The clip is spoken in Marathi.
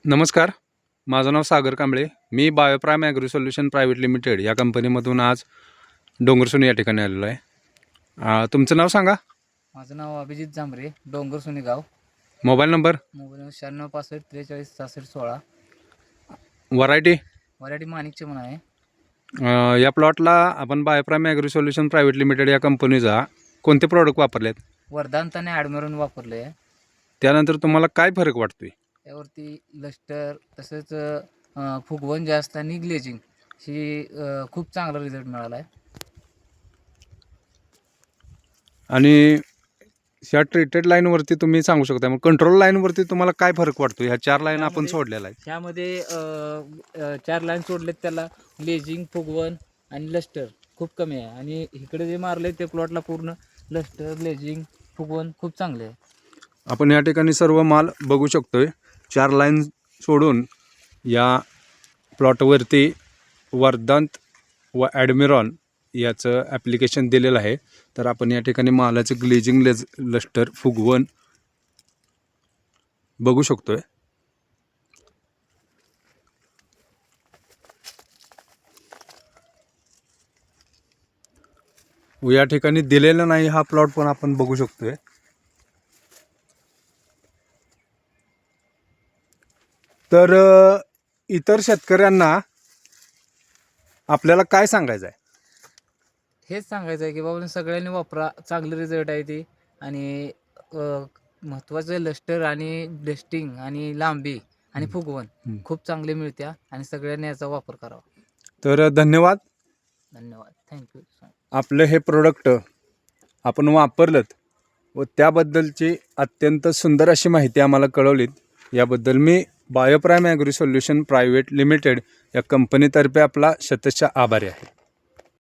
नमस्कार, माझं नाव सागर कांबळे. मी बायोप्राईम ॲग्रो सोल्युशन प्रायव्हेट लिमिटेड या कंपनीमधून आज डोंगरसुनी या ठिकाणी आलेलो आहे. तुमचं नाव सांगा. माझं नाव अभिजित जांभरे, डोंगरसुनी गाव. Mobile number. Mobile 96 65 43 66 16. Variety. Variety माणिकचे म्हणून आहे. या प्लॉटला आपण Bioprime Agro Solution Private Limited या कंपनीचा कोणते प्रॉडक्ट वापरलेत? वर्धांत आणि ॲडमिरॉन वापरले आहे. त्यानंतर तुम्हाला काय फरक वाटतोय? त्यावरती लस्टर तसंच फुगवण जास्त आणि ग्लेजिंग ही खूप चांगला रिझल्ट मिळाला आहे. आणि ह्या ट्रीटेड लाईनवरती तुम्ही सांगू शकता, मग कंट्रोल लाईनवरती तुम्हाला काय फरक वाटतो? ह्या 4 लाईन आपण सोडलेला आहे. त्यामध्ये 4 लाईन सोडलेत, त्याला ग्लेजिंग, फुगवण आणि लस्टर खूप कमी आहे. आणि इकडे जे मारले ते प्लॉटला पूर्ण लस्टर, ग्लेजिंग, फुगवण खूप चांगले आहे. आपण या ठिकाणी सर्व माल बघू शकतोय. 4 लाईन सोडून या प्लॉटवरती वर्धांत व ॲडमिरॉन याचं ॲप्लिकेशन दिलेलं आहे. तर आपण या ठिकाणी मालाचं ग्लेजिंग, लस्टर, फुगवण बघू शकतोय. या ठिकाणी दिलेला नाही हा प्लॉट पण आपण बघू शकतोय. तर इतर शेतकऱ्यांना आपल्याला काय सांगायचं आहे? हेच सांगायचं आहे की बाबा सगळ्यांनी वापरा, चांगले रिझल्ट आहे ते. आणि महत्त्वाचं लस्टर आणि डस्टिंग आणि लांबी आणि फुगवण खूप चांगले मिळत्या आणि सगळ्यांनी याचा वापर करावा. तर धन्यवाद. थँक्यू. आपलं हे प्रोडक्ट आपण वापरलं व त्याबद्दलची अत्यंत सुंदर अशी माहिती आम्हाला कळवलीत. याबद्दल मी बायोप्राईम ॲग्रो सोल्युशन प्रायव्हेट लिमिटेड या कंपनीतर्फे आपला शतशः आभारी आहे.